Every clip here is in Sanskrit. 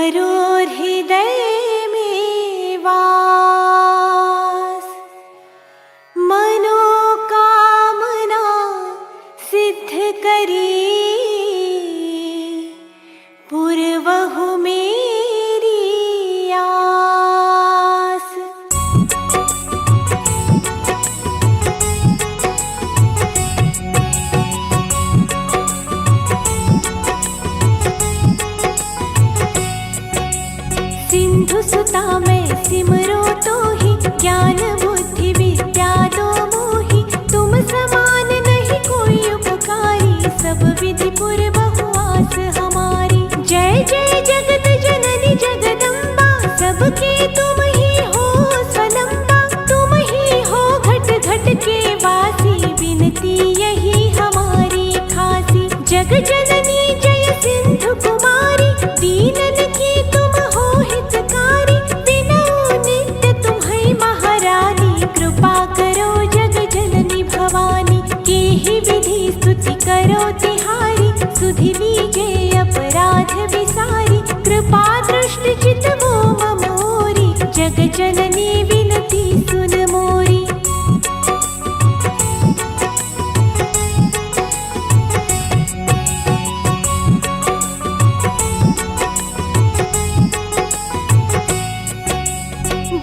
तुम्हारो हृदय में वास, मनोकामना सिद्ध करी, पुरवहु मेरी आस। सिंधु सुता में सिमरो तो ही, ज्ञान बुद्धि विद्या दो मोही। तुम समान नहीं कोई उपकारी, सब विधि पुरवहु आस हमारी। जय जय जगत जननी जगदम्बा, सबके तुम ही हो स्वलंबा। तुम ही हो घट घट के वासी, विनती यही हमारी खासी। जग जननी जय सिंधु कुमारी, दीनन की तुम हो हितकारी। बिनऊ नित्य तुम्हें महारानी, कृपा करो जग जननी भवानी। के ही विधि स्तुति करो तिहारी, सुधि लीजे अपराध विसारी। कृपा दृष्टि चित वो ममोरी, जग जननी विनती सुन मोरी।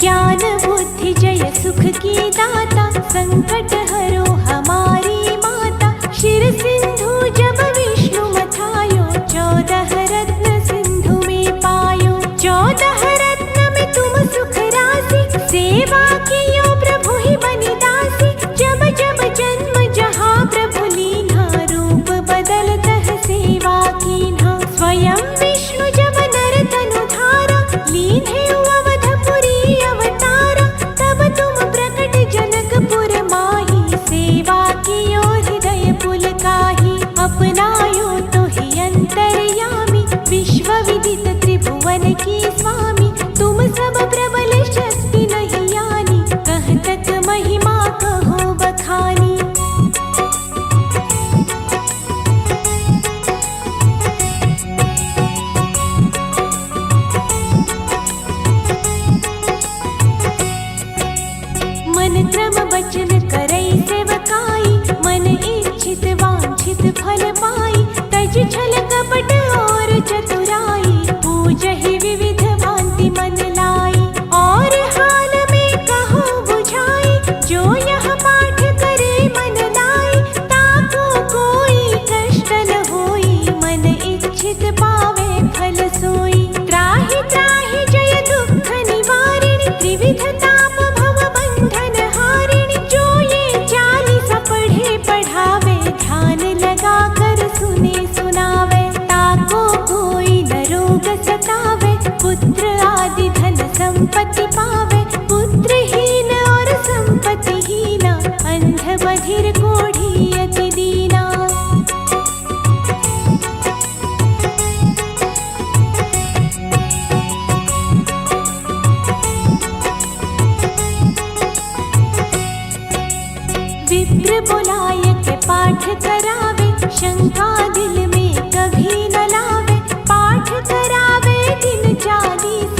ज्ञान बुद्धि जय सुख की दाता, संकट हरो हमारी माता। शिर सिंधु जब विष्णु मथायो, 14 रत्न सिंधु में पायो। 14 रत्न में तुम सुख राशि, सेवा कियो प्रभु ही बनि दासी। जब जब जन्म जहाँ प्रभु लीन्हा, रूप बदलतः सेवा कीन्हा। स्वयं विष्णु जब नर तनु धारा, लीन्हे अवधपुरी अवतारा। तब तुम प्रकट जनकपुर माही, सेवा कियो हृदय पुलकाही। अपनायो तो ही अंतर्यामी, विश्व विदित त्रिभुवन की स्वामी। तुम सब प्रबल शक्ति नहीं यानी, कह तक महिमा कहो बखानी। मन क्रम वचन करई सेवकाई, मन इच्छित वांछित फल पाई। तज छल कपट और चतुराई, पूजहि विविध भांति मन लाई। और हाल में कहो बुझाई, जो यह पाठ करे मन लाई। ताको कोई कष्ट न होई, मन इच्छित पावे फल सोई। त्राहि त्राहि जय दुख निवारिणि, त्रिविध ताप भव बंधन हारिणि। जो ये 40 पढ़े पढ़ावे, ध्यान लगा कर सुने सुनावे। ताको कोई न रोग सतावे, पुत्र आदि धन संपत्ति पावे। पुत्रहीन और संपत्तिहीन, अंध बधिर कोढ़ी अति दीना। विप्र बुलाय के पाठ करावे, शंका दिल में कभी न लावे। पाठ करावे दिन 40,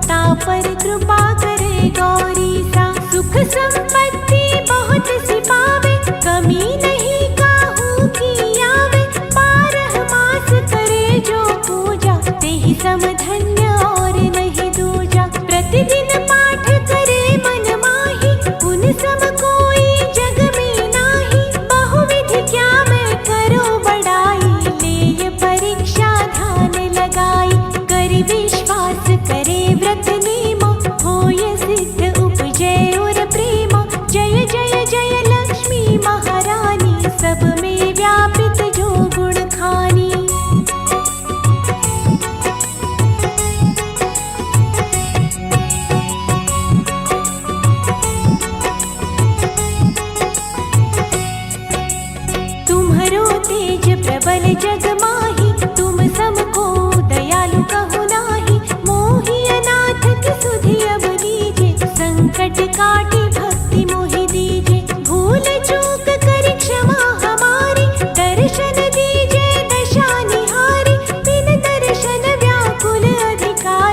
तापर कृपा करे गौरीसा। सुख संपत्ति बहुत सी पावे, कमी नहीं काहू की आवे। 12 मास करे जो पूजा, तेहि सम धन्य और नहीं दूजा। प्रतिदिन पाठ करे मन माही, उन सम कोई जग में नाही। बहुविधि क्या मैं करो बड़ाई, ले परीक्षा ध्यान लगाई। करि विश्वास करे व्रत नेमा, होय सिद्ध उपजे और प्रेमा। जय जय जय लक्ष्मी महारानी, सब में व्यापित जो गुण खानी। तुम्हारो तेज प्रबल जग माही, तुम समको दयालु कहु नाही। मोहि अनाथ की सुधि अब लीजे, संकट काटी भक्ति मोहि दीजे। भूल चूक करि क्षमा हमारी, दर्शन दीजे दशा निहारी। बिन दर्शन व्याकुल अधिकारी,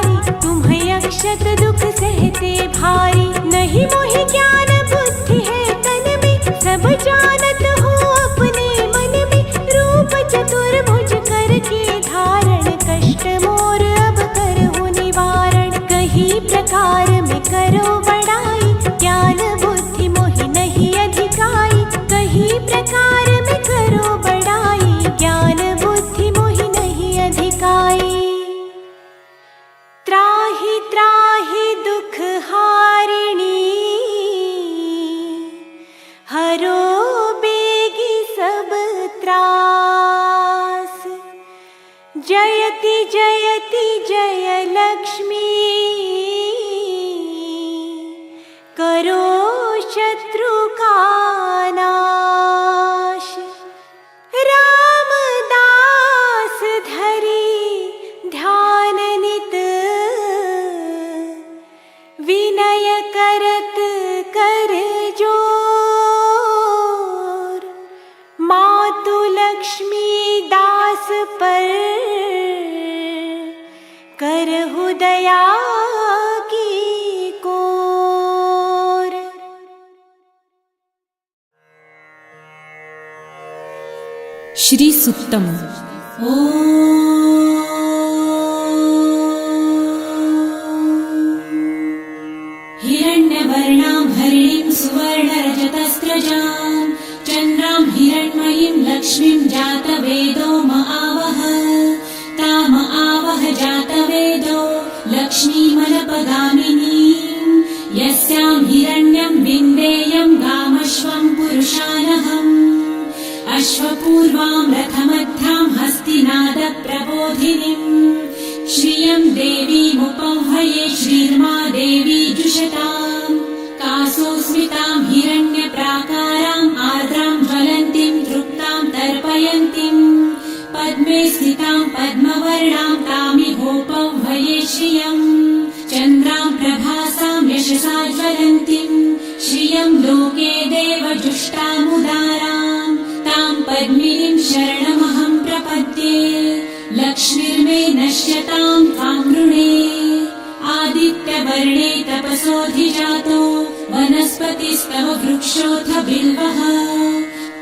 जयति जय लक्ष्मी करो शत्रु का नाश। रामदास धरी ध्यान नित विनय करत कर जोर। मातु लक्ष्मी दास पर करहु दया की कोर। श्री सुक्तम। हिरण्यवर्णां हरिणीं सुवर्णरजतस्रजां चन्द्रां हिरण्मयीं लक्ष्मीं जातवेदो महावह। ताम आवह जातवेदो लक्ष्मीमनपगामिनीं यस्यां हिरण्यं विन्देयं गामश्वं पुरुषानहम्। अश्वपूर्वां रथमध्यां हस्तिनादप्रबोधिनीं श्रियं देवीमुपह्वये श्रीर्मा देवी जुषताम्। कासोस्मितां हिरण्यप्राकारां आर्द्रां ज्वलन्तीं तृप्तां तर्पयन्तीं पद्मे स्थितां पद्मवर्णां तामिहोपह्वये श्रियम्। चन्द्रां प्रभासां यशसा ज्वलन्तीं श्रियं लोके देवजुष्टामुदारां तां पद्मिनीं शरणमहं प्रपद्ये। लक्ष्मीर्मे नश्यतां त्वां वृणे आदित्यवर्णे तपसोऽधिजातो वनस्पतिस्तव वृक्षोऽथ बिल्वः।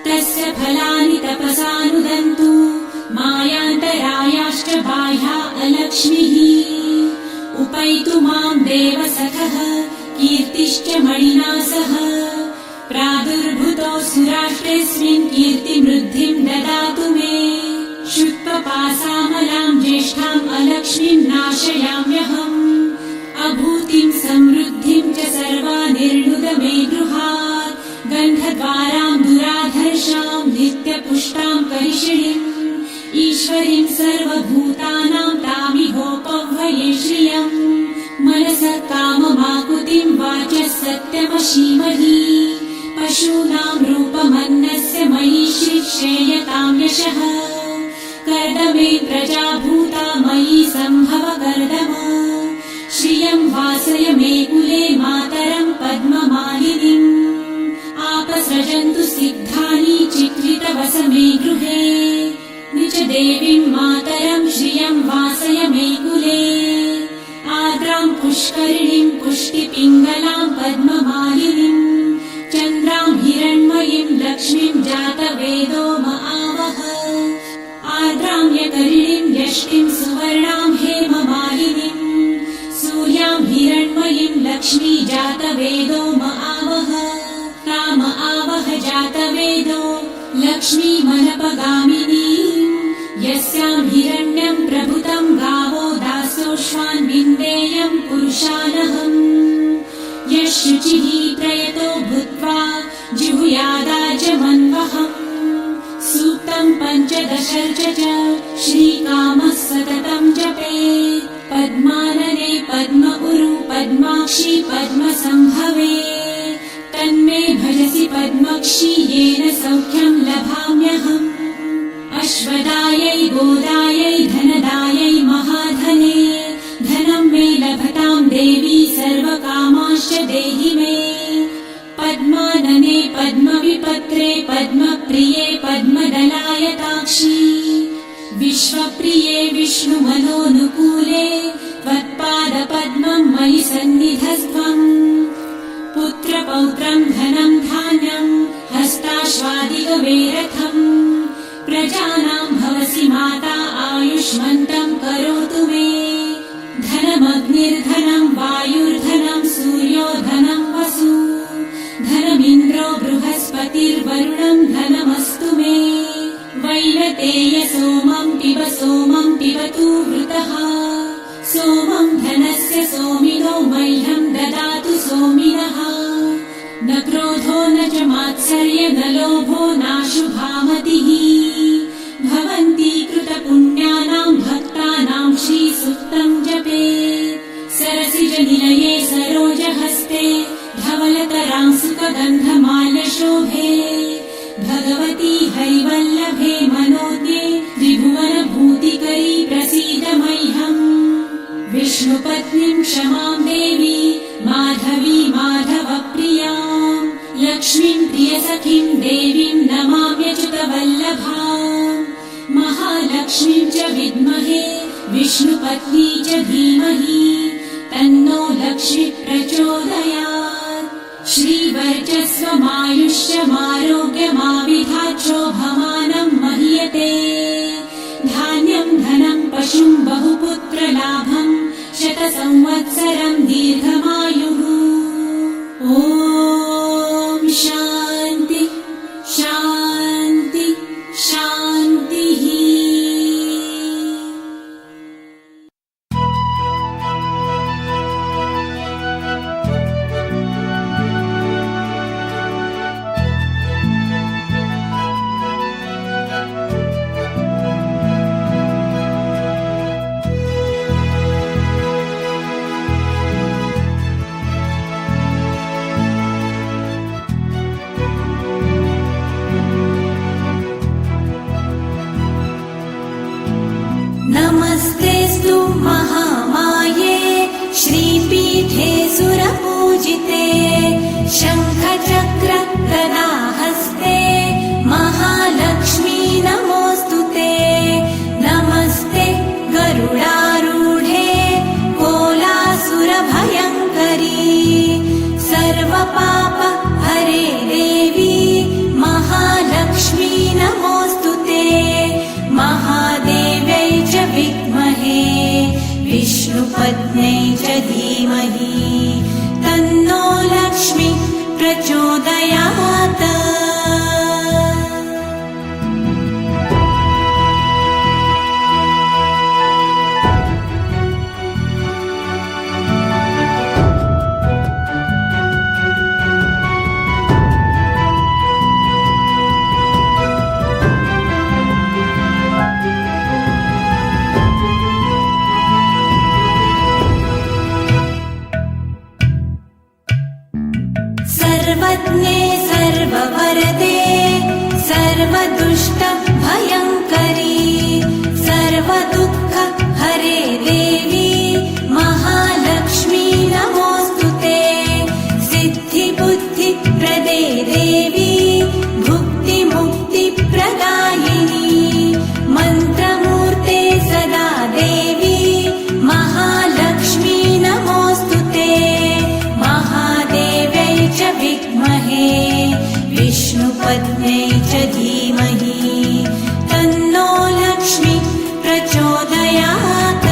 तस्य फलानि तपसानुदन्तु मायान्तरायाश्च बाह्या अलक्ष्मीः। उपैतु मां देवसखः कीर्तिश्च मणिना सह। प्रादुर्भूतो सुराष्ट्रेऽस्मिन् कीर्तिमृद्धिं ददातु मे। शुक्लपासामलां ज्येष्ठाम् अलक्ष्मीं नाशयाम्यहम्। अभूतिं समृद्धिं च सर्वानिर्णुद मे गृहात्। गन्धद्वारां दुराधर्षां नित्यपुष्टां करिषिणीम् ईश्वरीं सर्वभूतानां तामिहोपह्वये श्रियम्। मनसः काममाकुतिं वाचः सत्यमशीमहि। पशूनां रूपमन्नस्य मयि श्रेयतां यशः। कर्दमे प्रजाभूता मयि सम्भव कर्दम। श्रियं वासय मे कुले मातरं पद्ममालिनीम्। आपसृजन्तु सिद्धानि चित्रितवस मे गृहे। निज देवीं मातरं श्रियं वासय मे कुले। आर्द्रां पुष्करिणीं पुष्टिपिङ्गलां पद्ममालिनीम्। चन्द्रां हिरण्मयीं लक्ष्मीं जातवेदो महावह। आर्द्रां यकरिणीं यष्टिं सुवर्णां हेममालिनीम्। सूर्यां हिरण्मयीं लक्ष्मी जातवेदो महावह। ताम आवह जातवेदो लक्ष्मीमनपगामिनीं यस्यां हिरण्यं प्रभुतं गावो दासोऽश्वान् विन्देयं पुरुषानहम्। यशुचिः प्रयतो भूत्वा जिहुयादाजमन्वहम्। सूक्तं पञ्चदशर्च च श्रीकामः सततं जपेत्। पद्मानने पद्म उरु पद्माक्षी पद्मसम्भवे। तन्मे भजसि पद्मक्षी येन सौख्यं लभाम्यहम्। अश्वदायै गोदायै धनदायै महाधने। धनं मे लभतां देवी सर्वकामाश्च देहि मे। पद्मानने पद्मविपत्रे पद्मप्रिये पद्मदलायताक्षी। विश्वप्रिये विष्णुमनोनुकूले त्वत्पादपद्मं मयि सन्निधस्त्वम्। पुत्रपौत्रं धनं धान्यं हस्ताश्वादिगवेरथम्। प्रजानां भवसि माता आयुष्मन्तं करोतु मे। धनमग्निर्धनं वायुर्धनं सूर्यो धनं वसु। धनमिन्द्रो बृहस्पतिर्वरुणं धनमस्तु मे। वैनतेय सोमं पिबतु वृतः। सोमं धनस्य सोमिनो मह्यं ददातु सोमिनः। न क्रोधो न च मात्सर्य न लोभो नाशुभामतिः। भवन्ति कृतपुण्यानां भक्तानां श्रीसुक्तानां सूक्तं जपे सरसिजनिलये सरोजहस्ते धवलतरांसुकगन्धमाल्यशोभे भगवती हरिवल्लभे मनोज्ञे त्रिभुवनभूतिकरी प्रसीद मह्यम् विष्णुपत्नीं क्षमां देवी माधवी माधवप्रियां लक्ष्मीं प्रियसखीं देवीं नमाम्यच्युतवल्लभाम् महालक्ष्मीं च विद्महे विष्णुपत्नी च धीमहि तन्नो लक्ष्मी प्रचोदयात् श्रीवर्चस्वमायुष्यमारोग्यमाविधाच्छोभमानं महीयते धान्यं धनं पशुं बहुपुत्रलाभं शतसंवत्सरं दीर्घमायुः ॐ शान्ति शान्ति शान्तिः नमस्तेस्तु महामाये श्रीपीठे सुरपूजिते शङ्खचक्र गदाहस्ते महालक्ष्मी नमोऽस्तुते नमस्ते गरुडारूढे कोलासुरभयङ्करी सर्वपाप हरे देवी महालक्ष्मी नमोऽस्तुते महादेव्यै च विद्महे विष्णुपत्न्यै च धीमहि तन्नो लक्ष्मी प्रचोदयात् सर्वज्ञे सर्ववरदे सर्वदुष्ट भयङ्करी सर्वदुःख हरे देवी महालक्ष्मी नमोऽस्तुते सिद्धिबुद्धिप्रदे देवी भुक्तिमुक्तिप्रदायिनी मन्त्रमूर्ते सदा देवी महालक्ष्मी नमोऽस्तुते महादेव्यै च विद्महे विष्णुपत्न्यै च धीमहि तन्नो लक्ष्मी प्रचोदयात्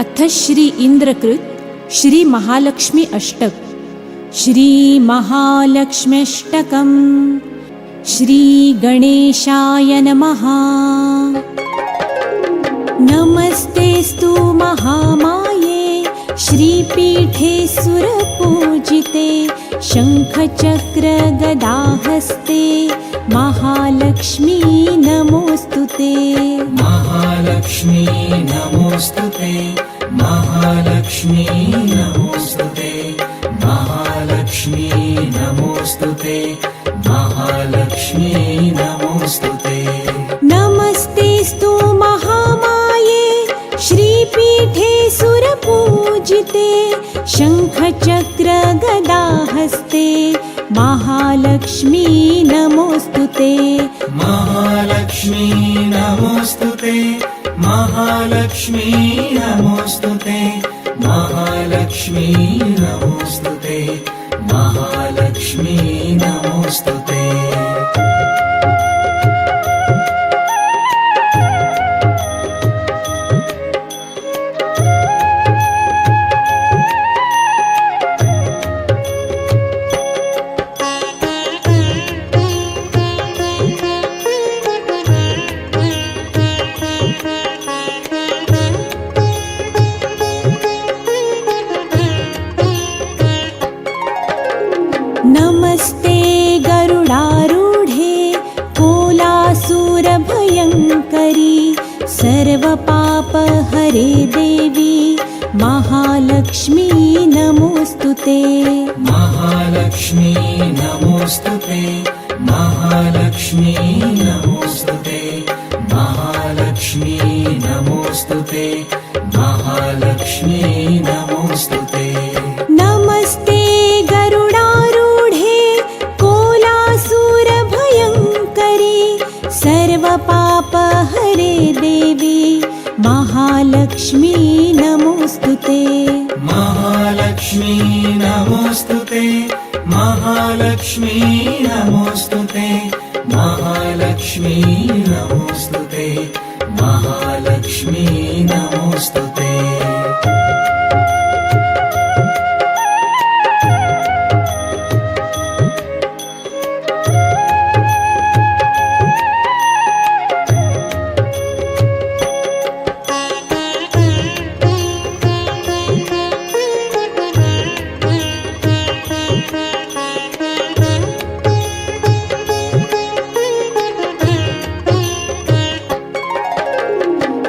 अथ श्री इंद्रकृत श्री महालक्ष्मी अष्टक श्री महालक्ष्म्यष्टकम् श्री गणेशाय नमः। नमस्तेस्तु महामाये श्रीपीठे सुरपूजिते शङ्खचक्रगदाहस्ते महालक्ष्मी नमोस्तुते। महालक्ष्मी नमोस्तुते, महालक्ष्मी नमोस्तुते, महालक्ष्मी नमोस्तुते, महालक्ष्मी नमोस्तुते। नमस्तेस्तु महामाये श्रीपीठे सुरपूजिते शङ्खचक्रगदाहस्ते महालक्ष्मी नमोस्तुते। महालक्ष्मी नमोस्तुते, महालक्ष्मी नमोस्तुते, महालक्ष्मी नमोस्तुते, महालक्ष्मी नमोस्तुते। नमस्ते गरुडारूढे कोलासुरभयङ्करी सर्वपापहरे देवी महालक्ष्मी नमोस्तुते। महालक्ष्मी नमोस्तुते, महालक्ष्मी नमोस्तुते, महालक्ष्मी नमोस्तुते, महालक्ष्मी नमोस्तुते। नमस्ते गरुडारूढे कोलासुरभयङ्करी सर्वपापहरे देवी महालक्ष्मी नमोस्तुते। महालक्ष्मी नमोस्तुते, महालक्ष्मी नमोस्तुते, महालक्ष्मी नमोस्तुते, महालक्ष्मी नमोस्तुते।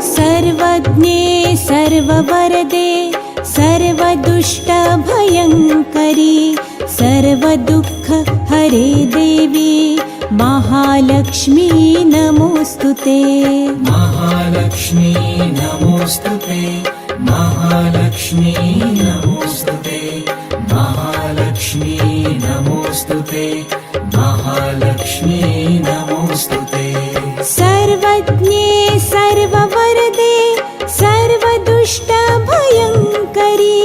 सर्वज्ञे सर्ववरदे सर्वदुष्टभयङ्करी सर्वदुःखहरे देवी महालक्ष्मी नमोस्तुते। महालक्ष्मी नमोस्तुते, महालक्ष्मी नमोस्तुते, महालक्ष्मी नमोस्तुते, महालक्ष्मी नमोस्तुते। सर्वज्ञे सर्ववरदे सर्वदुष्टभयङ्करी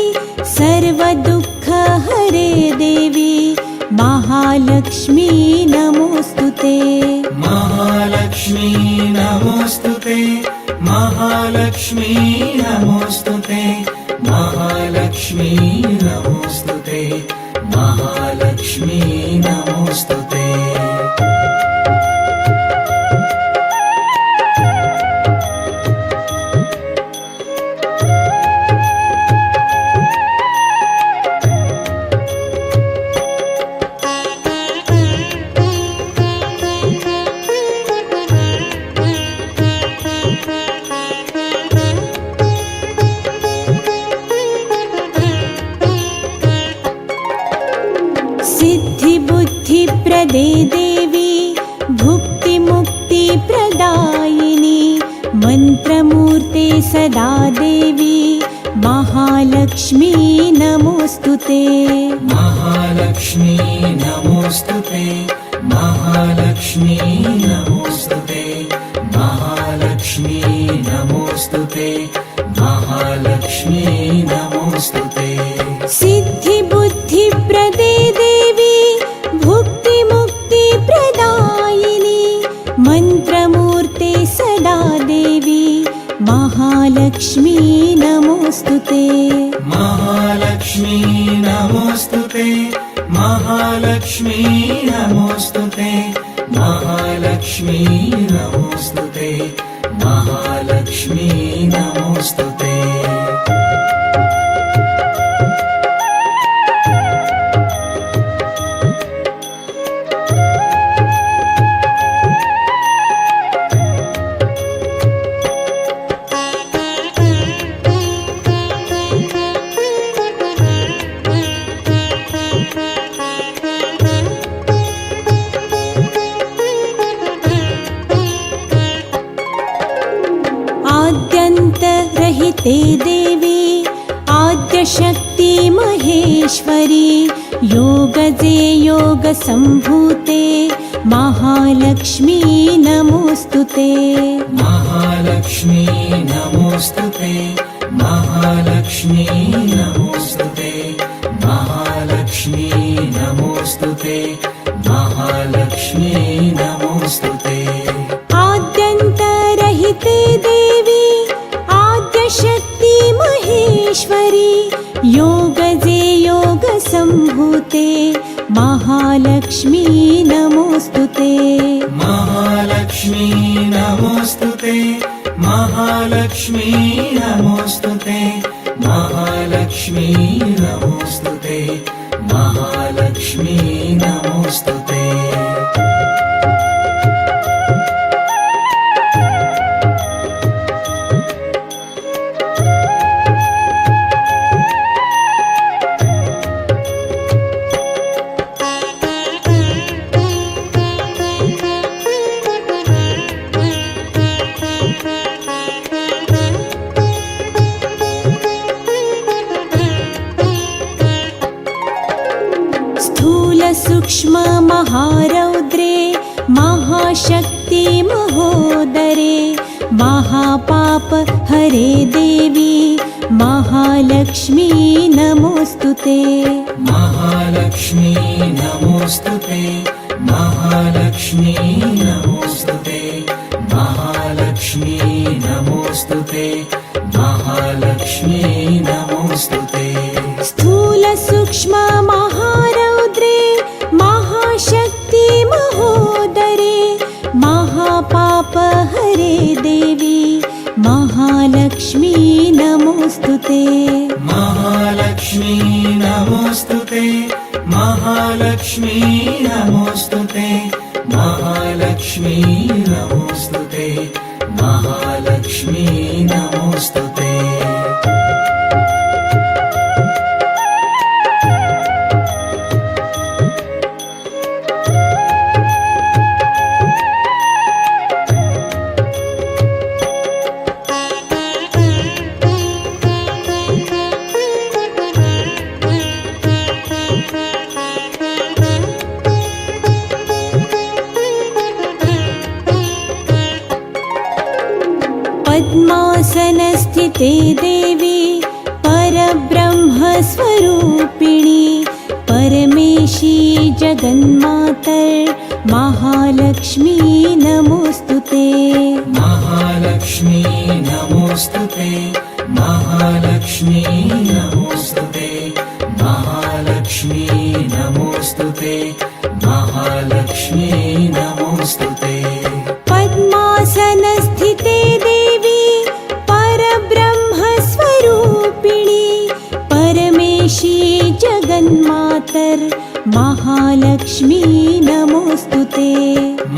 सर्वदुःखहरे देवी महालक्ष्मी नमोस्तुते। महालक्ष्मी नमोस्तुते, महालक्ष्मी नमोस्तुते, महालक्ष्मी नमोस्तुते, महालक्ष्मी नमोस्तुते। सिद्धिबुद्धिप्रदे देवी भुक्तिमुक्तिप्रदायिनी मन्त्रमूर्ते सदा देवी महालक्ष्मी नमोस्तुते। महालक्ष्मी नमोस्तुते, महालक्ष्मी नमोस्तुते, महालक्ष्मी नमोस्तुते, महालक्ष्मी नमोस्तुते। सिद्धिबुद्धिप्रदे देवी भुक्तिमुक्तिप्रदायिनी मन्त्रमूर्ते सदा देवी महालक्ष्मी नमो नमोऽस्तुते महालक्ष्मी नमोऽस्तुते महालक्ष्मी नमोऽस्तुते महालक्ष्मी नमोऽस्तुते महालक्ष्मी नमोऽस्तुते आद्यन्तरहिते देवी आद्यशक्ति महेश्वरी योगजे योगसम्भूते महालक्ष्मी नमोऽस्तुते महालक्ष्मी नमोऽस्तुते महालक्ष्मी नमोऽस्तुते महालक्ष्मी नमोऽस्तुते महालक्ष्मी नमोऽस्तुते आद्यन्तरहिते देवी आद्यशक्ति महेश्वरी योगजे योगसम्भूते महालक्ष्मी नमोऽस्तुते महालक्ष्मी नमोऽस्तुते महालक्ष्मी नमोऽस्तुते महालक्ष्मी नमोऽस्तुते महालक्ष्मी नमोऽस्तुते सूक्ष्म महारौद्रे महाशक्ति महोदरे महापाप हरे देवी महालक्ष्मी नमोऽस्तुते महालक्ष्मी नमोऽस्तुते महालक्ष्मी नमोऽस्तुते महालक्ष्मी नमोऽस्तुते महालक्ष्मी नमोऽस्तुते स्थूल सूक्ष्म महारौद्रे महाशक्ति महोदरे महापाप हरे देवी महालक्ष्मी नमोऽस्तुते महालक्ष्मी नमोऽस्तुते महालक्ष्मी नमोऽस्तुते महालक्ष्मी नमोऽस्तुते महालक्ष्मी नमोऽस्तुते पद्मासनस्थिते देवी परब्रह्मस्वरूपिणी परमेशी जगन्मातर् महालक्ष्मी नमोऽस्तुते महालक्ष्मी नमोऽस्तुते महालक्ष्मी नमोऽस्तुते महालक्ष्मी नमोऽस्तुते महालक्ष्मी नमोऽस्तुते पद्मासनस्थिते देवी परब्रह्मस्वरूपिणी परमेशी जगन्मातर् महालक्ष्मी नमोऽस्तुते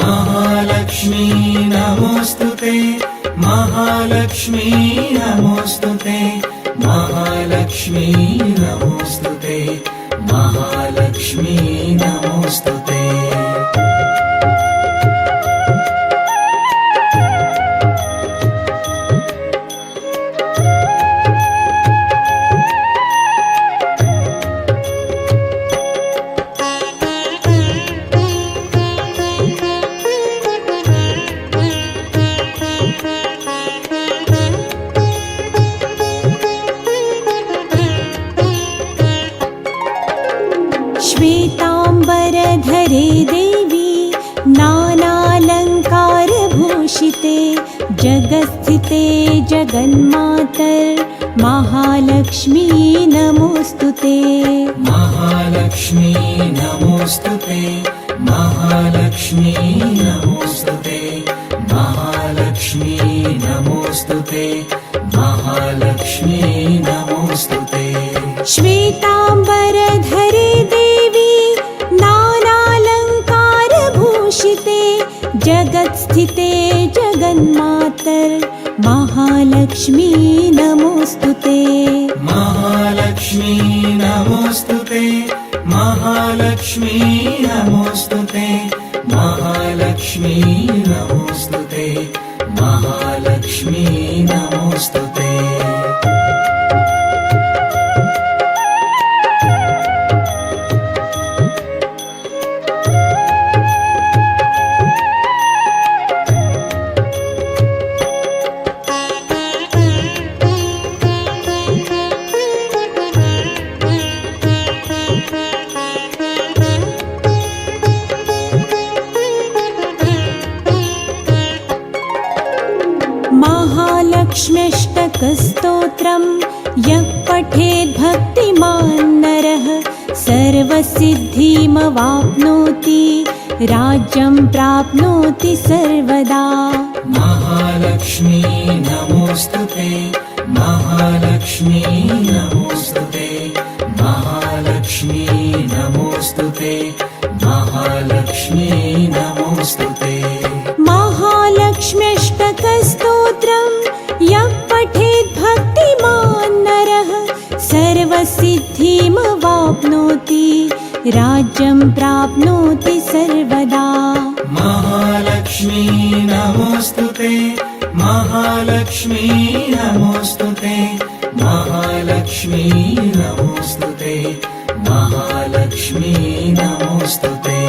महालक्ष्मी नमोऽस्तुते महालक्ष्मी नमोऽस्तुते महालक्ष्मी नमोऽस्तुते महालक्ष्मी नमोऽस्तुते श्वेताम्बरधरे देवी नानालङ्कारभूषिते जगत्स्थिते जगन्मातर् महालक्ष्मी नमोस्तुते महालक्ष्मी नमोस्तुते महालक्ष्मी नमोस्तुते महालक्ष्मी नमोस्तुते महालक्ष्मी नमोस्तुते श्वेताम्बरधरे देवी नानालङ्कारभूषिते जगत्स्थिते जगन्मातर् महालक्ष्मी नमोस्तुते महालक्ष्मी नमोस्तुते महालक्ष्मी नमोस्तुते महालक्ष्मी नमोस्तुते महालक्ष्मी नमोस्तुते महालक्ष्म्यष्टकस्तोत्रं यः पठेद् भक्तिमान् नरः सर्वसिद्धिमवाप्नोति राज्यं प्राप्नोति सर्वदा महालक्ष्मी नमोस्तुते महालक्ष्मी नमोस्तुते महालक्ष्मी नमोस्तुते महालक्ष्मी नमोस्तुते महालक्ष्म्यष्टकस्तोत्रं यः पठेद् भक्तिमान् नरः सर्वसिद्धिमवाप्नोति राज्यं प्राप्नोति सर्वदा महालक्ष्मी नमोस्तुते महालक्ष्मी नमोस्तुते महालक्ष्मी नमोस्तुते महालक्ष्मी नमोस्तुते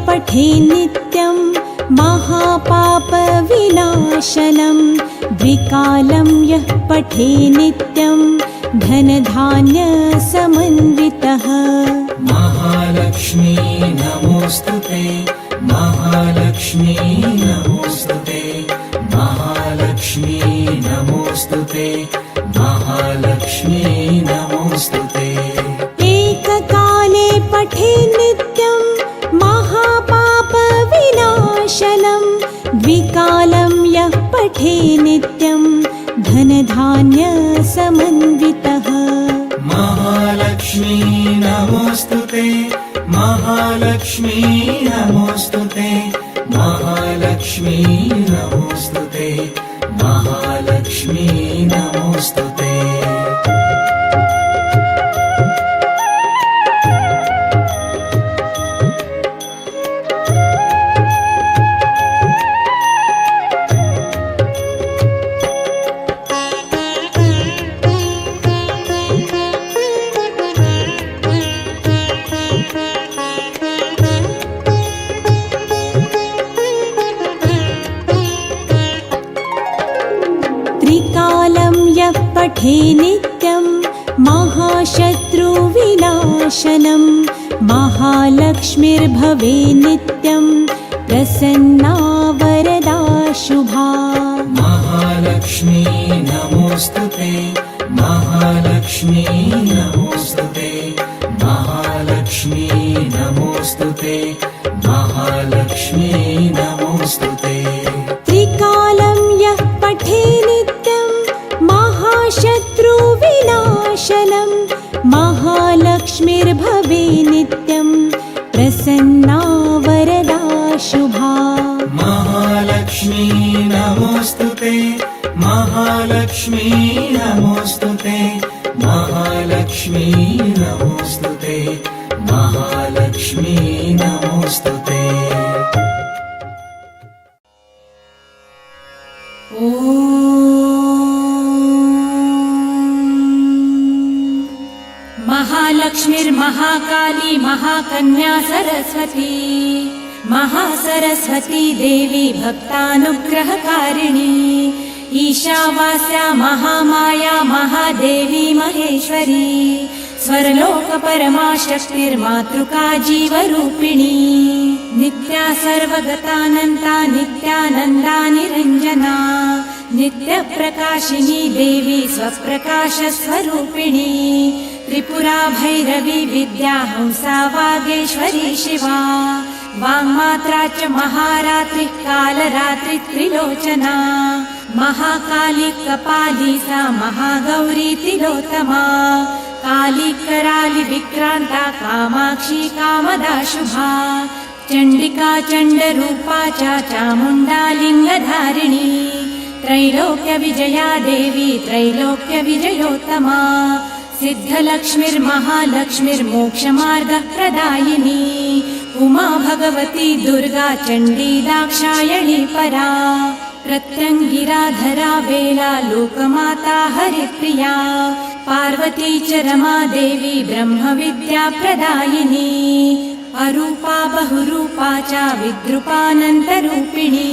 पठे नित्यं महापापविनाशनं द्विकालं यः पठे नित्यं धनधान्यसमन्वितः महालक्ष्मी नमोस्तुते महालक्ष्मी नमोस्तुते महालक्ष्मी नमोस्तुते महालक्ष्मी नमोस्तुते एककाले पठे नित्यं महापापविनाशनं द्विकालं यः पठे नित्यं धनधान्यसमन्वितः महालक्ष्मी नमोस्तुते महालक्ष्मी नमोस्तुते महालक्ष्मी नमोस्तुते महालक्ष्मी नमोस्तुते पठे नित्यं महाशत्रुविनाशनं महालक्ष्मीर्भवे नित्यं प्रसन्ना वरदा शुभा महालक्ष्मी नमोस्तुते महालक्ष्मी नमोस्तुते महालक्ष्मी नमोस्तुते महालक्ष्मी नमोस्तुते त्रिकालं यः पठे नित्यं महाशत्रुविनाशनं महालक्ष्मीर्भवे नित्यं प्रसन्ना वरदा शुभा महालक्ष्मी नमोस्तुते महालक्ष्मी नमोस्तुते महालक्ष्मी नमोस्तुते महालक्ष्मी नमोस्तुते महालक्ष्मीर्महाकाली महाकन्या सरस्वती महासरस्वती देवी भक्तानुग्रहकारिणी ईशावास्या महामाया महादेवी महेश्वरी स्वर्लोक परमा शक्तिर्मातृका जीवरूपिणी नित्या सर्वगतानन्ता नित्यानन्दा निरञ्जना नित्यप्रकाशिनी देवी स्वप्रकाश स्वरूपिणी त्रिपुरा भैरवी विद्या हंसा वागेश्वरी शिवा वाङ्मात्रा च महारात्रिः कालरात्रि त्रिलोचना महाकाली कपाली सा महागौरी तिलोत्तमा काली कराली विक्रांता कामाक्षी कामदा शुभा चण्डिका चण्डरूपा च चामुण्डा लिङ्गधारिणी त्रैलोक्य विजया देवी त्रैलोक्य विजयोत्तमा सिद्धलक्ष्मीर्महालक्ष्मीर्मोक्षमार्गप्रदायिनी उमा भगवती दुर्गा चण्डी दाक्षायणी परा प्रत्यङ्गिराधरा वेला लोकमाता हरिप्रिया पार्वती च रमा देवी ब्रह्मविद्या प्रदायिनी अरूपा बहुरूपा च विद्रूपानन्तरूपिणी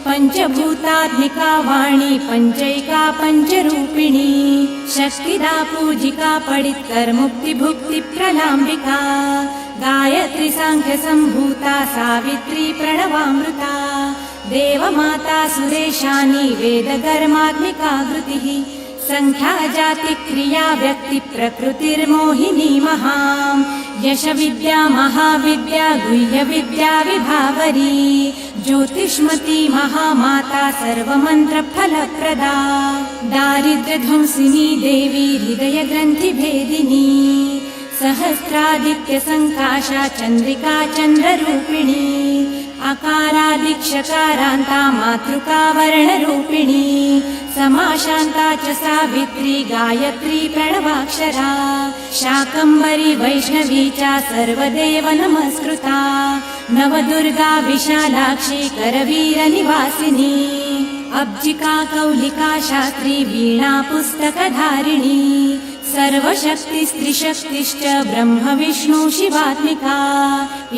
पञ्चभूतात्मिका वाणी पञ्चैका पञ्चरूपिणी शक्तिदा पूजिका पडित्तर्मुक्तिभुक्ति प्रलाम्बिका गायत्री साङ्ख्य सम्भूता सावित्री प्रणवामृता देवमाता सुरेशानी वेदकर्मात्मिका कृतिः संख्या जाति क्रिया व्यक्ति प्रकृतिर्मोहिनी महां यश विद्या महाविद्या गुह्य विद्या विभावरी ज्योतिष्मती महामाता सर्वमंत्र फलप्रदा दारिद्र्यध्वंसिनी देवी हृदय ग्रंथि भेदिनी सहस्रादित्य संकाशा चंद्रिका चंद्ररूपिणी अकारादिक्षकारान्ता मातृका वर्णरूपिणी समाशान्ता च सावित्री गायत्री प्रणवाक्षरा शाकम्भरी वैष्णवी च सर्वदेव नमस्कृता नवदुर्गा विशालाक्षी करवीरनिवासिनी अब्जिका कौलिका शास्त्री वीणा पुस्तकधारिणी सर्वशक्तिस्त्रिशक्तिश्च ब्रह्म विष्णु शिवात्मिका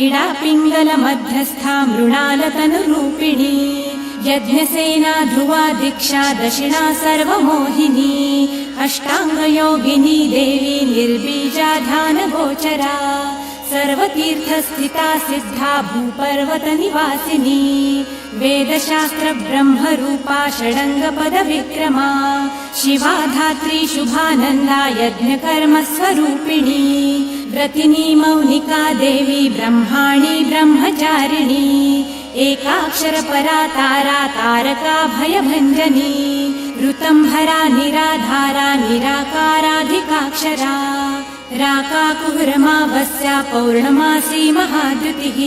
इडा पिङ्गल मध्यस्था मृणालतनुरूपिणी यज्ञसेना ध्रुवा दीक्षा दक्षिणा सर्वमोहिनी अष्टाङ्गयोगिनी देवी निर्बीजा ध्यानगोचरा सर्वतीर्थस्थिता सिद्धा भूपर्वतनिवासिनी वेदशास्त्र ब्रह्मरूपा षडङ्गपदविक्रमा शिवा धात्री शुभानन्दा यज्ञकर्म स्वरूपिणी व्रतिनी मौनिका देवी ब्रह्माणी ब्रह्मचारिणी एकाक्षरपरा तारा तारका भयभञ्जनी ऋतम्भरा निराधारा निराकाराधिकाक्षरा राकाकुहरमावस्या पौर्णमासी महाद्युतिः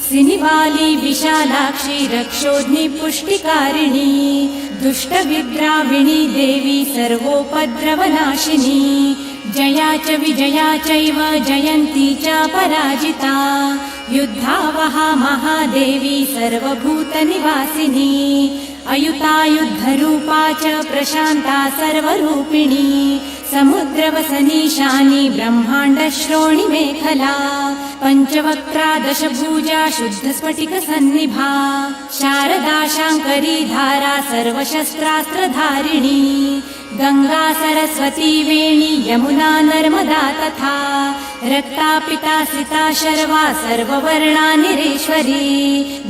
सिनिवाली विशालाक्षी रक्षोध्नि पुष्टिकारिणी दुष्टविद्राविणी देवी सर्वोपद्रवनाशिनी जया च विजया चैव जयन्ती च पराजिता युद्धावहा महादेवी सर्वभूतनिवासिनी अयुतायुद्धरूपा च प्रशान्ता सर्वरूपिणी समुद्रवसनीशानी ब्रह्माण्डश्रोणि मेखला पञ्चवक्त्रा दशभुजा शुद्धस्फटिकसन्निभा शारदा शाङ्करी धारा सर्वशस्त्रास्त्रधारिणी गङ्गा सरस्वती वेणी यमुना नर्मदा तथा रक्ता पिता सिता शर्वा सर्ववर्णा निरेश्वरी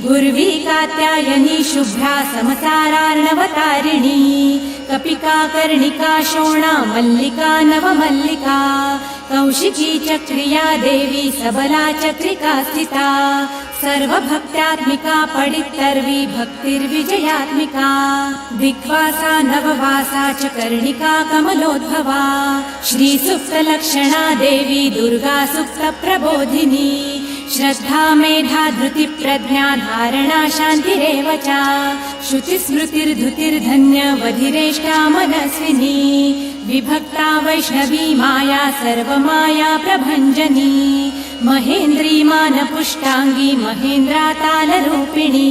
गुर्वी कात्यायनी शुभ्रा समसारार्णवतारिणी कपिका कर्णिका शोणा मल्लिका नवमल्लिका कौशिकी चक्रिया देवी सबला चक्रिका स्थिता सर्वभक्त्यात्मिका पडित्तर्वी भक्तिर्विजयात्मिका दिग्वासा नववासा च कर्णिका कमलोद्भवा श्रीसुप्तलक्षणा देवी दुर्गा सुप्तप्रबोधिनी श्रद्धा मेधा धृति प्रज्ञा धारणा शान्तिरेव च श्रुतिस्मृतिर्धुतिर्धन्य वधिरेष्टा मनस्विनी विभक्ता वैष्णवी माया सर्वमाया प्रभञ्जनी महेन्द्री मानपुष्टाङ्गी महेन्द्रा तालरूपिणी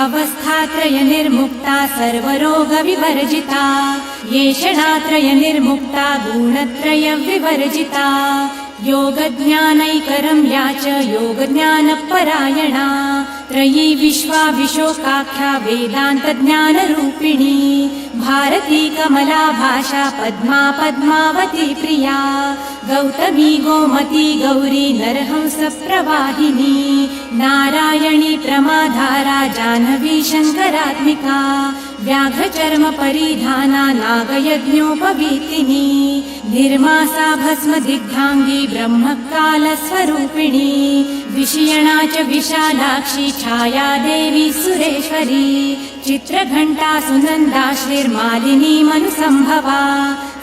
अवस्थात्रय निर्मुक्ता सर्वरोग विवर्जिता येषणात्रय निर्मुक्ता गुणत्रय विवर्जिता योगज्ञानैकरम्या च योगज्ञानपरायणा त्रयी विश्वा विशोकाख्या वेदान्तज्ञानरूपिणी भारती कमला भाषा पद्मा पद्मावती प्रिया गौतमी गोमती गौरी नरहंस प्रवाहिनी नारायणी प्रमाधारा जाह्नवी शङ्करात्मिका व्याघ्रचर्म परिधाना नागयज्ञोपवीतिनी निर्मासा भस्म दिग्धांगी ब्रह्मकालस्वरूपिणी विषयणा च विशालाक्षी छाया देवी सुरेश्वरी चित्रघण्टा सुनन्दा श्रीर्मालिनी मनुसंभवा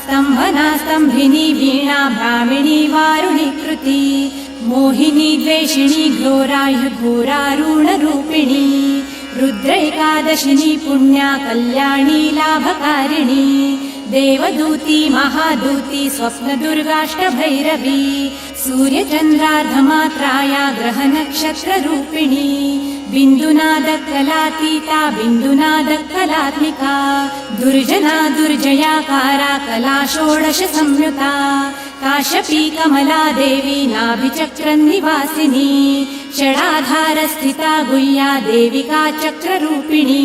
स्तम्भना स्तम्भिनी वीणा ब्राह्मिणी वारुणी कृति मोहिनी द्वेषिणी घोराह्य घोरारूढरूपिणी रुद्रैकादशिनी पुण्या कल्याणी लाभकारिणी देवदूती महादूती स्वप्नदुर्गाष्टभैरवी सूर्यचन्द्रार्धमात्राया ग्रहनक्षत्ररूपिणी बिन्दुनादकलातीता बिन्दुनादकलात्मिका दुर्जना दुर्जयाकारा कला षोडश संयुता काश्यपी कमला देवी नाभिचक्रनिवासिनी षडाधारस्थिता गुह्या देविका चक्ररूपिणी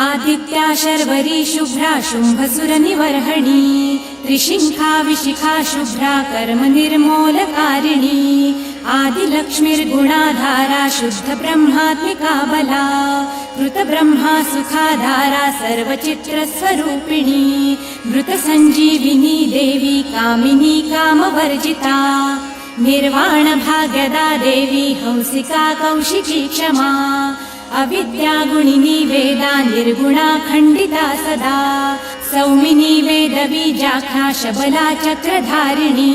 आदित्या शर्वरी शुभ्रा शुम्भसुरनिवर्हणी त्रिशिखा विशिखा शुभ्रा कर्म निर्मूलकारिणी आदिलक्ष्मीर्गुणाधारा शुद्ध ब्रह्मात्मिका बला कृतब्रह्मा सुखाधारा सर्वचित्रस्वरूपिणी मृतसञ्जीविनी देवी कामिनी कामवर्जिता निर्वाण भाग्यदा देवी हंसिका कौशिकी क्षमा अविद्यागुणिनी वेदा निर्गुणा खण्डिता सदा सौमिनी वेदबीजाख्या शबला चक्रधारिणी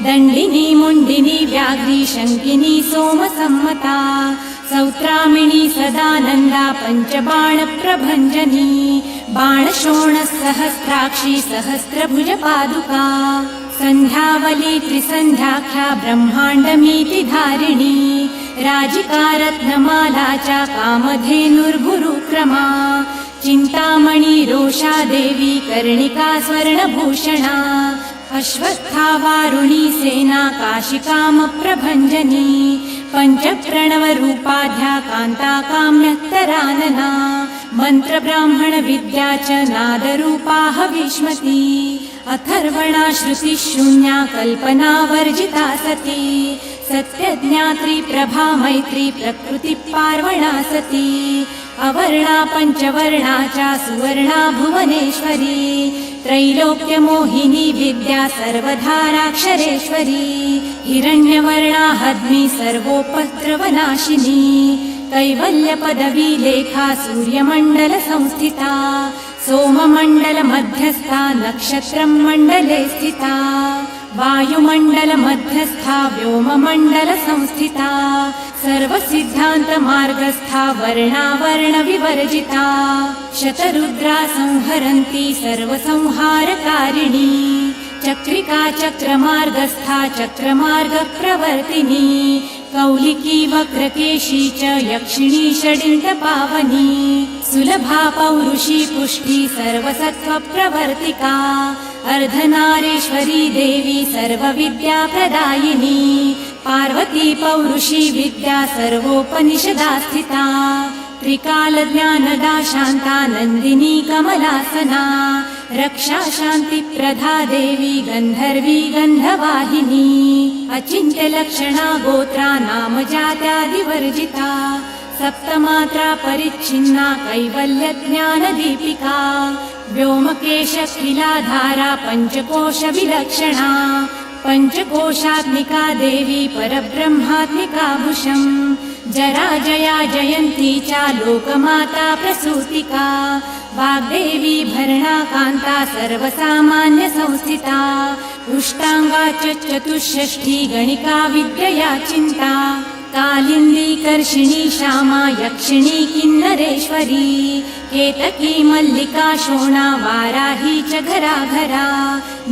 दण्डिनी मुण्डिनी व्याघ्री शङ्किनी सोमसम्मता सौत्रामिणी सदानन्दा पञ्चबाणप्रभञ्जनी बाणशोणसहस्राक्षी सहस्रभुजपादुका सन्ध्यावली त्रिसन्ध्याख्या ब्रह्माण्डमीति धारिणी राजिका रत्नमाला च कामधेनुर्गुरुक्रमा चिन्तामणि रोषा देवी कर्णिका स्वर्णभूषणा अश्वस्था वारुणी सेना काशिकामप्रभञ्जनी पञ्चप्रणवरूपाध्या कान्ता काम्यत्तरानना मन्त्रब्राह्मण विद्या च नादरूपा हविष्मती अथर्वणा श्रुतिशून्या कल्पना वर्जिता सती सत्यज्ञात्री प्रभा मैत्री प्रकृति पार्वणा सती अवर्णा पञ्चवर्णा च सुवर्णा भुवनेश्वरी त्रैलोक्यमोहिनी विद्या सर्वधाराक्षरेश्वरी हिरण्यवर्णा हद्मी सर्वोपद्रवनाशिनी कैवल्यपदवी लेखा सूर्यमण्डल संस्थिता सोममण्डल मध्यस्था नक्षत्रं मण्डले स्थिता वायुमण्डल मध्यस्था व्योममण्डल संस्थिता सर्वसिद्धान्त मार्गस्था वर्णावर्ण विवर्जिता शतरुद्रा संहरन्ती सर्वसंहारकारिणी चक्रिका चक्रमार्गस्था चक्रमार्ग प्रवर्तिनी कौलिकी वक्रकेशी च यक्षिणी षडिण्डपावनी सुलभा पौरुषी पुष्टि सर्वसत्त्व प्रवर्तिका अर्धनारीश्वरी देवी सर्वविद्या प्रदायिनी पार्वती पौरुषी विद्या सर्वोपनिषदा स्थिता त्रिकालज्ञानदा शान्ता नन्दिनी कमलासना रक्षा शान्तिप्रदा देवी गन्धर्वी गन्धवाहिनी अचिन्त्यलक्षणा गोत्रा नामजात्यादिवर्जिता सप्तमात्रा परिच्छिन्ना कैवल्यज्ञानदीपिका व्योमकेशखिलाधारा पञ्चकोशविलक्षणा पञ्चकोशात्मिका देवी परब्रह्मात्मिका भुषम् जराजया जयन्ती च लोकमाता प्रसूतिका वाग्देवी भरणा कान्ता सर्वसामान्य संस्थिता उष्टाङ्गा च चतुष्षष्ठी गणिका विद्यया चिन्ता कालिन्दी कर्षिणी श्यामा यक्षिणी किन्नरेश्वरी केतकी मल्लिका शोणा वाराही च घराघरा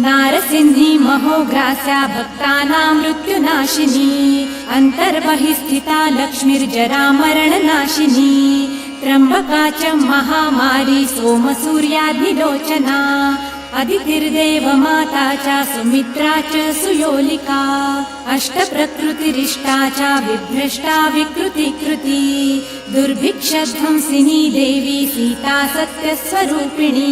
नारसिंही महोग्रास्या भक्तानां मृत्युनाशिनी अन्तर्बहिस्थिता लक्ष्मीर्जरामरणनाशिनी त्र्यम्बका च महामारी सोमसूर्याग्निलोचना अदितिर्देव माता च सुमित्रा च सुयोलिका अष्टप्रकृतिरिष्टा च विभ्रष्टा विकृतिकृती दुर्भिक्षध्वंसिनी देवी सीता सत्यस्वरूपिणी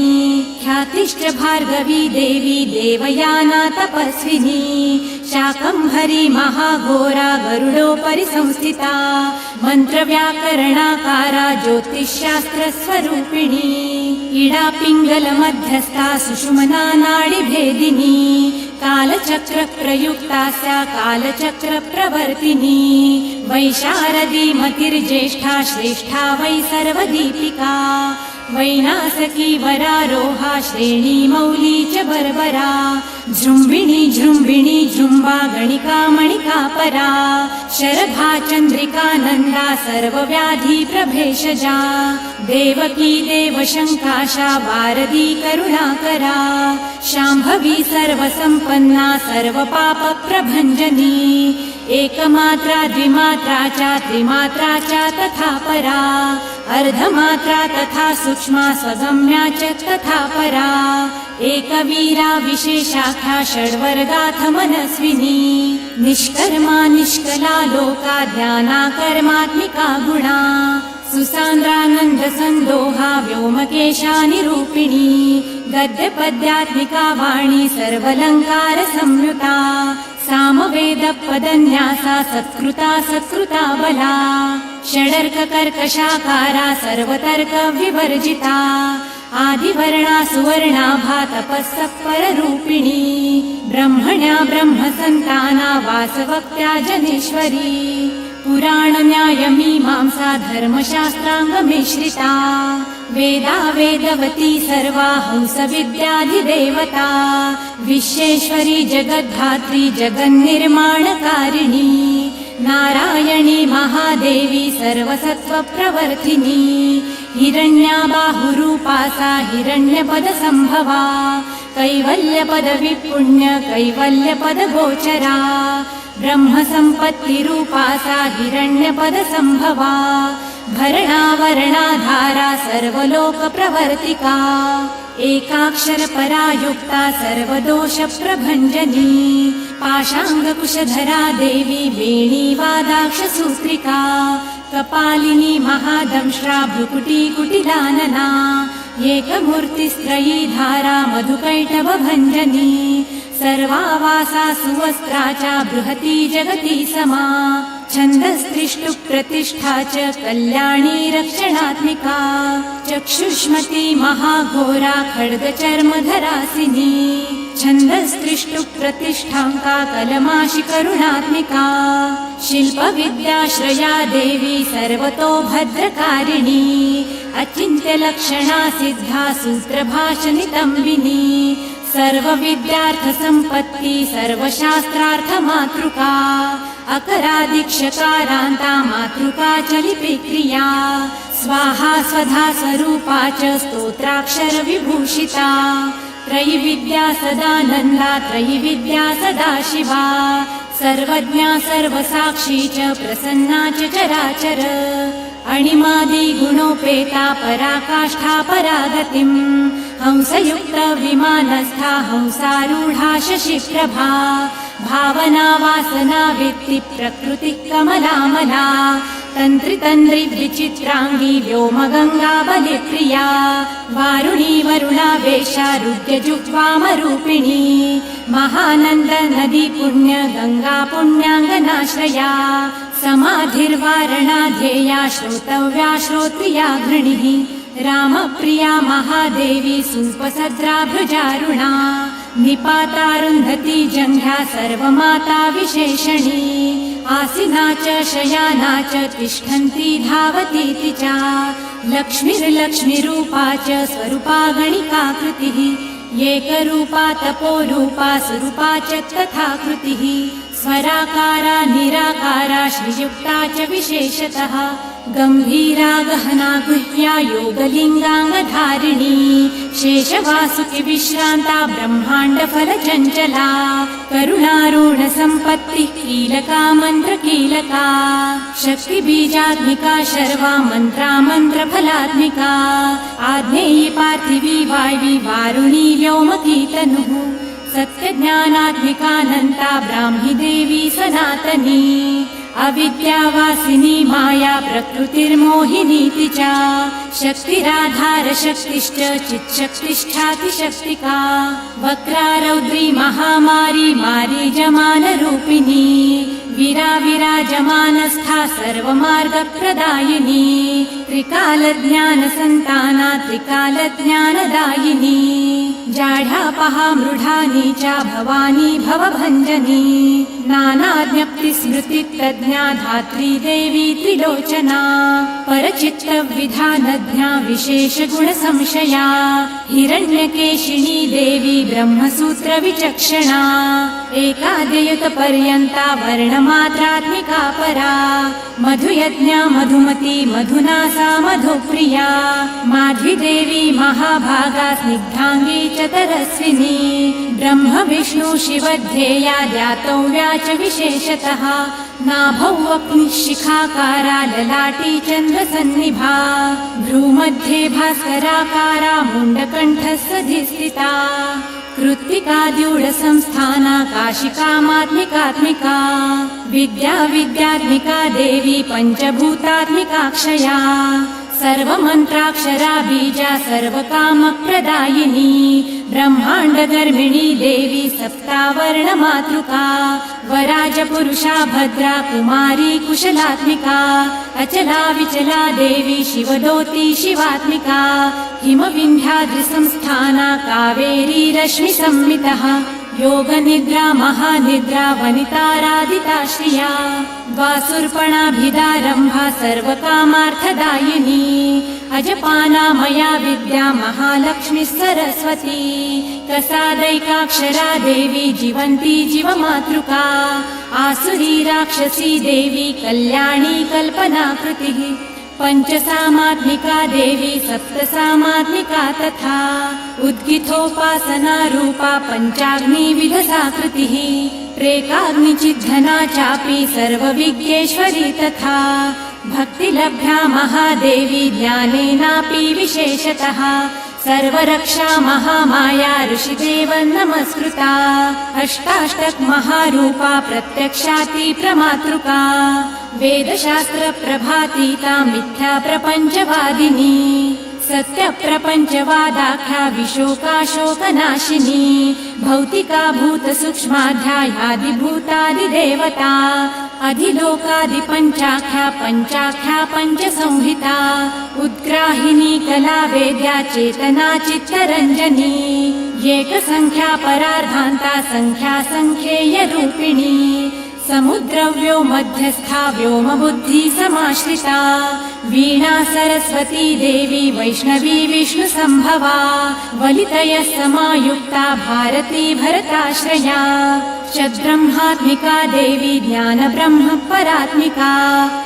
ख्यातिश्च भार्गवी देवी देवयाना तपस्विनी शाकम्भरी महाघोरा गरुडोपरि संस्थिता मन्त्रव्याकरणाकारा ज्योतिष्शास्त्रस्वरूपिणी इडा पिङ्गल मध्यस्था सुषुमना नाडिभेदिनी कालचक्रप्रयुक्ता स्या कालचक्रप्रवर्तिनी वैशारदी मतिर्ज्येष्ठा श्रेष्ठा वै सर्वदीपिका वैनासकी वरारोहा श्रेणी मौली च बर्बरा जृम्बिणी जृम्बिणी जृम्बा गणिका मणिका परा शरभा चन्द्रिका नन्दा सर्वव्याधि प्रभेषजा देवकी देवशङ्काशा वारदी करुणाकरा शाम्भवी सर्वसम्पन्ना सर्वपापप्रभञ्जनी एकमात्रा द्विमात्रा च त्रिमात्रा च तथा परा अर्धमात्रा तथा सूक्ष्मा स्वगम्या च तथा परा एकवीरा विशेषाख्या षड्वर्गाथ मनस्विनी निष्कर्मा निष्कला लोका ध्याना कर्मात्मिका गुणा सुसान्द्रानन्द सन्दोहा व्योमकेशा निरूपिणी गद्यपद्यात्मिका वाणी सर्वलङ्कार संयुता सामवेद पदन्यासा सत्कृता सत्कृता बला षडर्क कर्कशाकारा सर्वतर्क विवर्जिता आदिवर्णा सुवर्णाभा तपस्सः पररूपिणी ब्रह्मण्या ब्रह्मसन्ताना वासवक्त्या जनेश्वरी पुराण न्याय मीमांसा धर्मशास्त्राङ्गमिश्रिता वेदा वेदवती सर्वा हंस विद्याधिदेवता विश्वेश्वरी जगद्धात्री जगन्निर्माणकारिणी नारायणी महादेवी सर्वसत्त्वप्रवर्तिनी हिरण्या बाहुरूपा सा हिरण्यपदसम्भवा कैवल्यपदविपुण्य कैवल्यपदगोचरा ब्रह्मसम्पत्तिरूपा सा हिरण्यपदसम्भवा भरणावरणाधारा सर्वलोकप्रवर्तिका एकाक्षरपरा युक्ता सर्वदोषप्रभञ्जनी पाशाङ्गकुशधरा देवी वेणीवादाक्षसूत्रिका कपालिनी महादंष्ट्रा भ्रुकुटी कुटिलानना एकमूर्तिस्त्रयी धारा मधुकैटभभञ्जनी सर्वावासा सुवस्त्रा च बृहती जगती समा छन्दस्त्रिष्टुप्रतिष्ठा च कल्याणी रक्षणात्मिका चक्षुष्मती महाघोरा खड्गचर्मधरासिनी छन्दस्त्रिष्टुप्रतिष्ठाङ्का कलमाशि करुणात्मिका शिल्पविद्याश्रया देवी सर्वतो भद्रकारिणी अचिन्त्यलक्षणा सिद्धा सूत्रभाषनितम्बिनी सर्वविद्यार्थसम्पत्ति सर्वशास्त्रार्थमातृका अकरादिक्षकारान्ता मातृका च लिपिक्रिया स्वाहा स्वधा स्वरूपा च स्तोत्राक्षरविभूषिता त्रयिविद्या सदानन्दा त्रयिविद्या सदाशिवा सर्वज्ञा सर्वसाक्षी च प्रसन्ना च चराचर अणिमादि गुणोपेता पराकाष्ठा परागतिम् हंसयुक्त विमानस्था हंसारूढा शशिप्रभा भावना वासना वित्ति प्रकृति कमलामला तन्त्रितन्द्रि विचित्राङ्गी व्योमगङ्गा बलिप्रिया वारुणी वरुणावेशा रुद्रजुग्वामरूपिणी महानन्द नदी पुण्य गङ्गा पुण्याङ्गनाश्रया समाधिर्वारणा ध्येया श्रोतव्या श्रोत्रिया घृणिः रामप्रिया महादेवी सुपसद्रा भृजारुणा निपातारुन्धती जङ्घ्या सर्वमाता विशेषणी आसिना च शयाना च तिष्ठन्ती धावतीति च लक्ष्मीर्लक्ष्मीरूपा च स्वरूपा गणिकाकृतिः एकरूपा तपोरूपा स्वरूपा च तथा कृतिः स्वराकारा निराकारा श्रीयुक्ता च विशेषतः गम्भीरा गहना गुह्या योगलिङ्गाङ्गधारिणी शेषवासुकि विश्रान्ता ब्रह्माण्डफलचञ्चला करुणारूढसम्पत्तिः कीलका मन्त्रकीलका शक्तिबीजात्मिका शर्वा मन्त्रा मन्त्रफलात्मिका आग्नेयी पार्थिवी वायवी वारुणी व्योमकी तनुः सत्यज्ञानात्मिकानन्ता ब्राह्मी देवी सनातनी अविद्यावासिनी माया प्रकृतिर्मोहिनीति च शक्तिराधारशक्तिश्च चित्शक्तिष्ठातिशक्तिका वक्रारौद्री महामारी मारीजमानरूपिणी विराजमानस्था सर्वमार्गप्रदायिनी त्रिकालज्ञानसन्ताना त्रिकालज्ञानदायिनी जाढापहा मृढा नीचा भवानी भवभञ्जनी नानाज्ञप्तिस्मृतितज्ञा धात्री देवी त्रिलोचना परचित्तविधानज्ञा विशेषगुणसंशया हिरण्यकेशिनी देवी ब्रह्मसूत्रविचक्षणा एकादयुतपर्यन्ता वर्णमात्रात्मिका परा मधुयज्ञा मधुमती मधुना सा मधुप्रिया माध्वीदेवी महाभागा स्निग्धाङ्गी चतरस्विनी ब्रह्म विष्णु शिवध्येया ध्यातव्या च विशेषतः नाभौ अग्निशिखाकारा ललाटी चन्द्रसन्निभा भ्रूमध्ये भास्कराकारा मुण्डकण्ठस्थिता कृत्तिकाद्यूढसंस्थाना काशिकामात्मिकात्मिका विद्यात्मिका देवी पञ्चभूतात्मिकाक्षया सर्वमन्त्राक्षरा बीजा सर्वकामप्रदायिनी ब्रह्माण्डगर्भिणी देवी सप्तावर्णमातृका वराजपुरुषा भद्रा कुमारी कुशलात्मिका अचला विचला देवी शिवदोती शिवात्मिका हिमविन्ध्याद्रिसंस्थाना कावेरी रश्मिसंमितः योगनिद्रा महानिद्रा वनिताराधिताश्रिया द्वासुर्पणाभिदारम्भा सर्वकामार्थदायिनी अजपाना मया विद्या महालक्ष्मी सरस्वती कसादैकाक्षरा देवी जीवन्ती जीवमातृका आसुरी राक्षसी देवी कल्याणी कल्पनाकृतिः पञ्चसामात्मिका देवी सप्तसामात्मिका तथा उद्गिथोपासना रूपा पञ्चाग्निविधसाकृतिः प्रेकाग्निचिद्धना चापि सर्वविज्ञेश्वरी तथा भक्तिलभ्या महादेवी ज्ञानेनापि विशेषतः सर्वरक्षा महामाया ऋषिदेव नमस्कृता अष्टाष्टक महारूपा प्रत्यक्षाति प्रमातृका वेदशास्त्र प्रभातीता मिथ्या प्रपञ्चवादिनी सत्यप्रपञ्चवादाख्या विशोकाशोकनाशिनी भौतिका भूतसूक्ष्माध्यायादिभूतादिदेवता अधिलोकादिपञ्चाख्या पञ्चाख्या पञ्चसंहिता उद्ग्राहिनी कला वेद्या चेतना चित्तरञ्जनी एकसंख्या परार्धान्ता संख्या संख्येयरूपिणी समुद्रव्यो मध्यस्था व्योमबुद्धि समाश्रिता वीणा सरस्वती देवी वैष्णवी विष्णुसम्भवा वलितयः समायुक्ता भारती भरताश्रया षड्ब्रह्मात्मिका देवी ज्ञानब्रह्म परात्मिका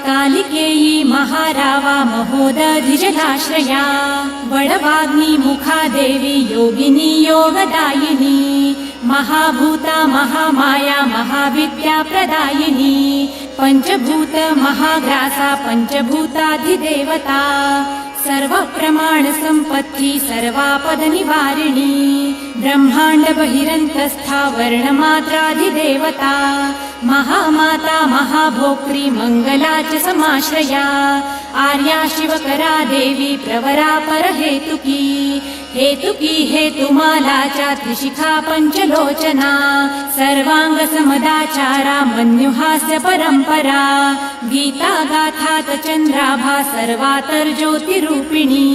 कालिकेयी महारावा महोदधिजलाश्रया वडवाग्नि मुखा देवी योगिनी योगदायिनी महाभूता महामाया महाविद्या प्रदायिनी पञ्चभूत महाग्रासा पञ्चभूताधिदेवता सर्वप्रमाण सम्पत्ति सर्वापदनिवारिणी ब्रह्माण्ड बहिरन्तस्था वर्णमात्राधिदेवता महामाता महाभोक्त्री मङ्गला च समाश्रया आर्या शिवकरा देवी प्रवरा परहेतुकी हेतुकी हेतुमाला च त्रिशिखा पञ्चलोचना सर्वाङ्गसमदाचारा मन्युहास्य परम्परा गीता गाथा चन्द्राभा सर्वातर्ज्योतिरूपिणी